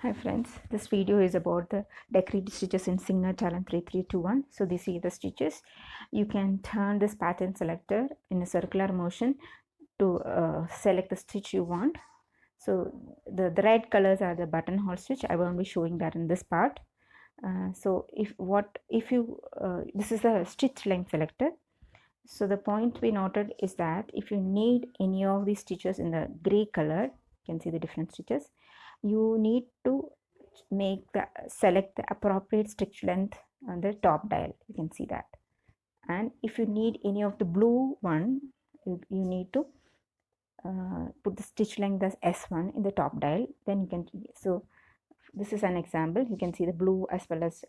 Hi friends, this video is about the decorative stitches in Singer Talent 3321. So these are the stitches. You can turn this pattern selector in a circular motion to select the stitch you want. So the red colors are the buttonhole stitch. I won't be showing that in this part. This is the stitch length selector. So the point we noted is that if you need any of these stitches in the gray color, you can see the different stitches, you need to select the appropriate stitch length on the top dial. You can see that. And if you need any of the blue one, you need to put the stitch length as S1 in the top dial. Then you can, so this is an example. You can see the blue as well as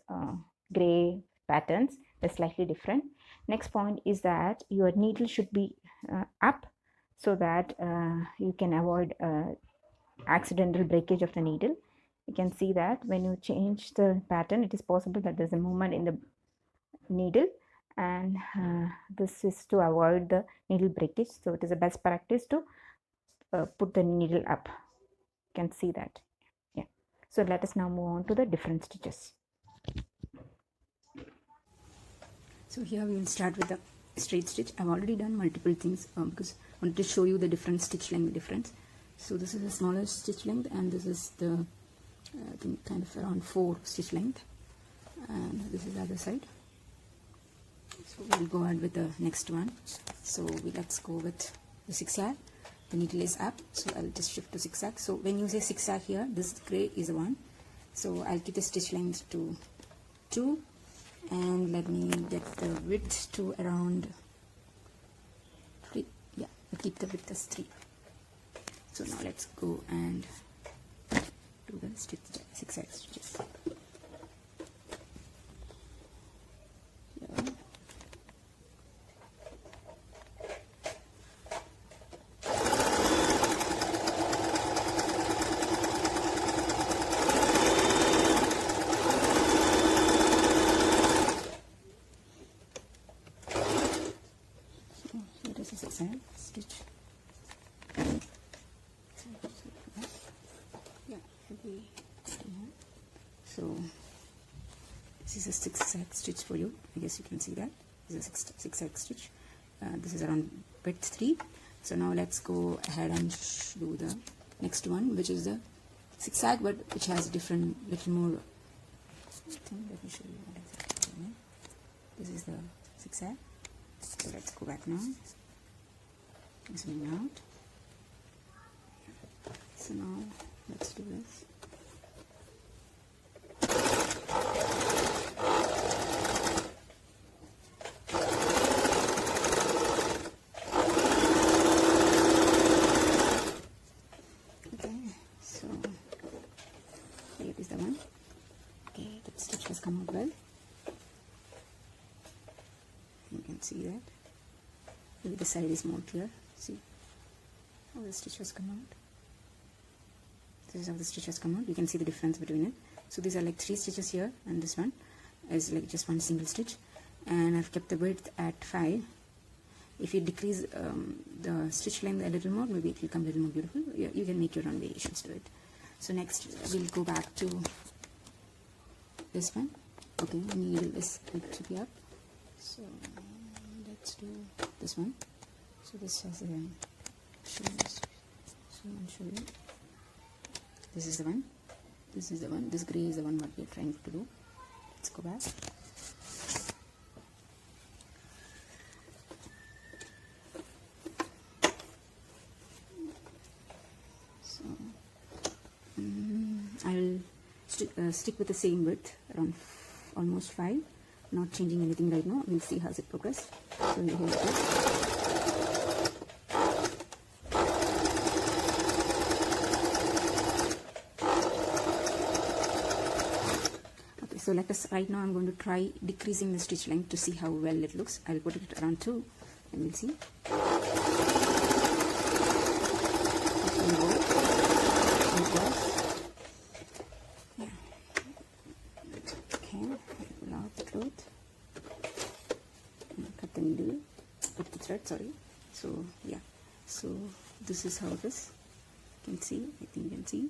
gray patterns. They're slightly different. Next point is that your needle should be up so that you can avoid accidental breakage of the needle. You can see that when you change the pattern, it is possible that there's a movement in the needle, and this is to avoid the needle breakage. So it is a best practice to put the needle up. You can see that. Yeah. So let us now move on to the different stitches. So here we will start with the straight stitch. I've already done multiple things because I wanted to show you the different stitch length difference. So this is the smallest stitch length, and this is the I think kind of around 4 stitch length, and this is the other side. So we'll go ahead with the next one. So let's go with the zigzag. The needle is up, so I'll just shift to zigzag. So when you say zigzag here, this gray is the one. So I'll keep the stitch length to 2, and let me get the width to around 3. Yeah, I'll keep the width as 3. So now let's go and do the zigzag stitches. Yeah. Here is a zigzag stitch. So this is a zigzag stitch for you. I guess you can see that. This is a zigzag stitch. This is around width 3. So now let's go ahead and do the next one, which is the zigzag, but which has a different, little more thing. Let me show you what exactly I mean. This is the zigzag. So let's go back now. Zooming out. So now let's do this. Here is the one. Okay, the stitch has come out well. You can see that. Maybe the side is more clear. See how the stitch has come out. This is how the stitch has come out. You can see the difference between it. So these are like 3 stitches here, and this one is like just one single stitch. And I've kept the width at 5. If you decrease the stitch length a little more, maybe it will come a little more beautiful. You can make your own variations to it. So next we'll go back to this one. Okay, the needle is going to be up. So let's do this one. So this has a show you. This is the one. This is the one. This gray is the one what we are trying to do. Let's go back. So I will stick with the same width, around almost 5. Not changing anything right now. We'll see how it progresses. So here it is. So let us, right now I'm going to try decreasing the stitch length to see how well it looks. I'll put it at around 2 and we'll see. Yeah. Okay, pull out the cloth. Cut the needle, put the thread, sorry. So yeah, so this is how it is. You can see, I think you can see.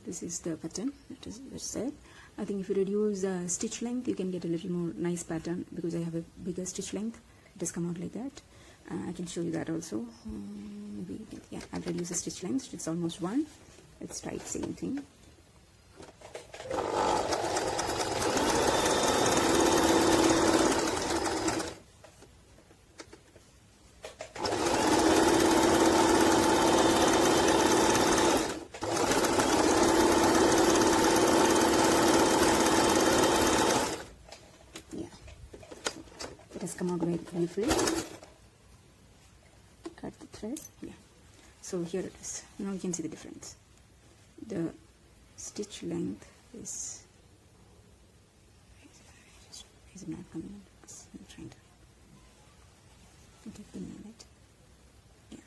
this is the pattern that is said. I think if you reduce the stitch length, you can get a little more nice pattern, because I have a bigger stitch length. It has come out like that. I can show you that also. Maybe you can, yeah, I'll reduce the stitch length. It's almost 1. Let's try the same thing. Come out very beautifully. Cut the thread. Yeah. So here it is. Now you can see the difference. The stitch length is not coming in. I'm trying to get the minute. Yeah.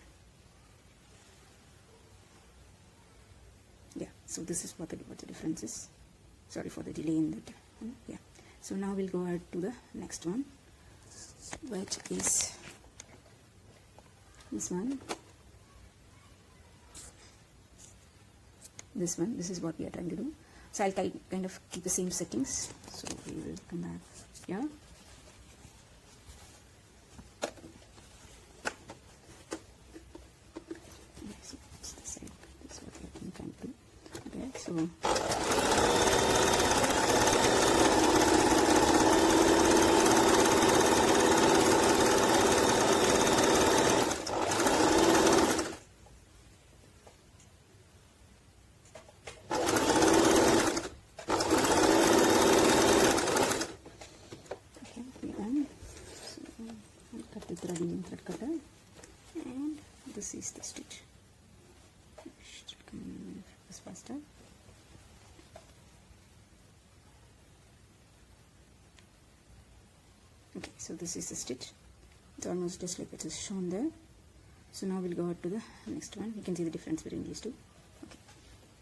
Yeah. So this is what the difference is. Sorry for the delay in that. Yeah. So now we'll go ahead to the next one, which is this one. This is what we are trying to do. So I'll kind of keep the same settings. So we will come back here. So it's the same. That's what we are trying to do. Okay, so thread cutter, and this is the stitch. Should come in faster. Okay, so this is the stitch. It's almost just like it is shown there. So now we'll go out to the next one. You can see the difference between these two. Okay,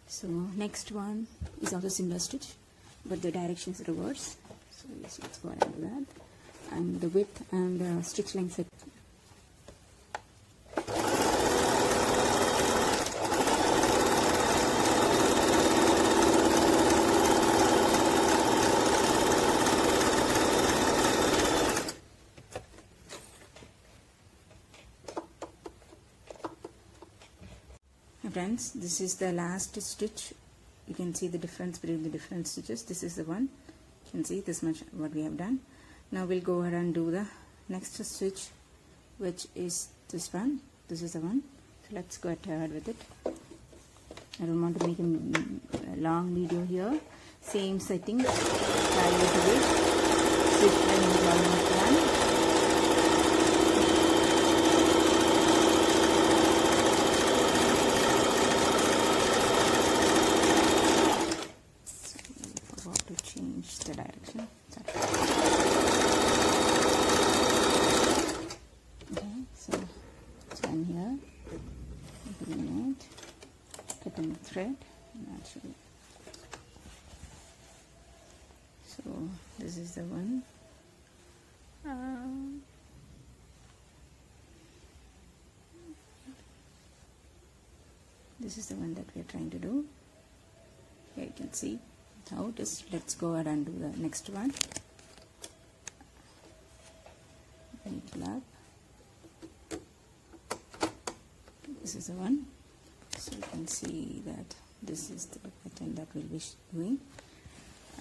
so next one is also similar stitch, but the direction is reverse. So yes, let's go ahead and do that. And the width and the stitch length set. Friends, this is the last stitch. You can see the difference between the different stitches. This is the one. You can see this much what we have done. Now we'll go ahead and do the next stitch, which is this one. This is the one. So let's go ahead with it. I don't want to make a long video here. Same settings. Try to do it. Stitch length is almost done. The direction. Okay, so turn here, bring it, cut in the thread, naturally. So this is the one. This is the one that we are trying to do. Here you can see how it is. Let's go ahead and do the next one. Flap. This is the one. So you can see that this is the pattern that we'll be doing.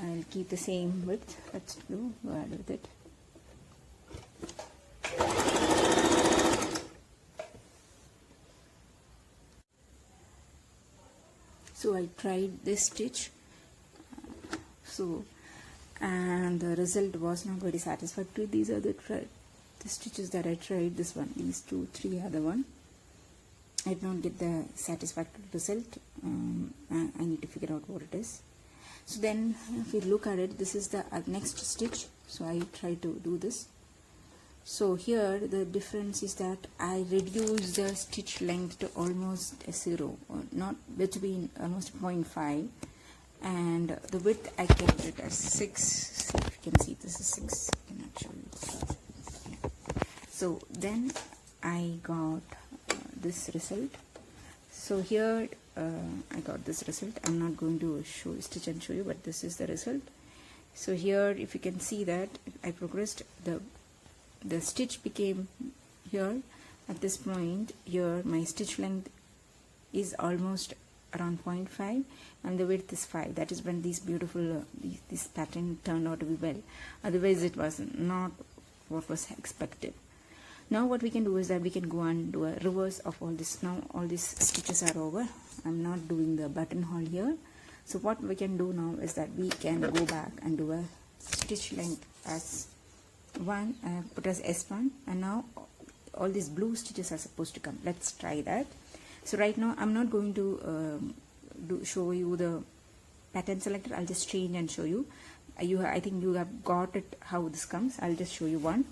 I'll keep the same width. Let's go ahead with it. So I tried this stitch. And the result was not very satisfactory. These are the stitches that I tried. This one, these 2, 3 are the one. I did not get the satisfactory result. I need to figure out what it is. So then, if you look at it, this is the next stitch. So I try to do this. So here the difference is that I reduce the stitch length to almost 0, or not between almost 0.5. And the width I kept it as 6. See if you can see, this is 6. I can actually. Yeah. So then I got this result. So here I got this result. I'm not going to stitch and show you, but this is the result. So here, if you can see that I progressed, the stitch became here at this point. Here my stitch length is almost around 0.5 and the width is 5. That is when these beautiful this pattern turned out to be well. Otherwise it was not what was expected. Now what we can do is that we can go and do a reverse of all this. Now all these stitches are over. I'm not doing the buttonhole here. So what we can do now is that we can go back and do a stitch length as 1, put as S1, and now all these blue stitches are supposed to come. Let's try that. So right now I'm not going to show you the pattern selector. I'll just change and show you. I think you have got it how this comes. I'll just show you one.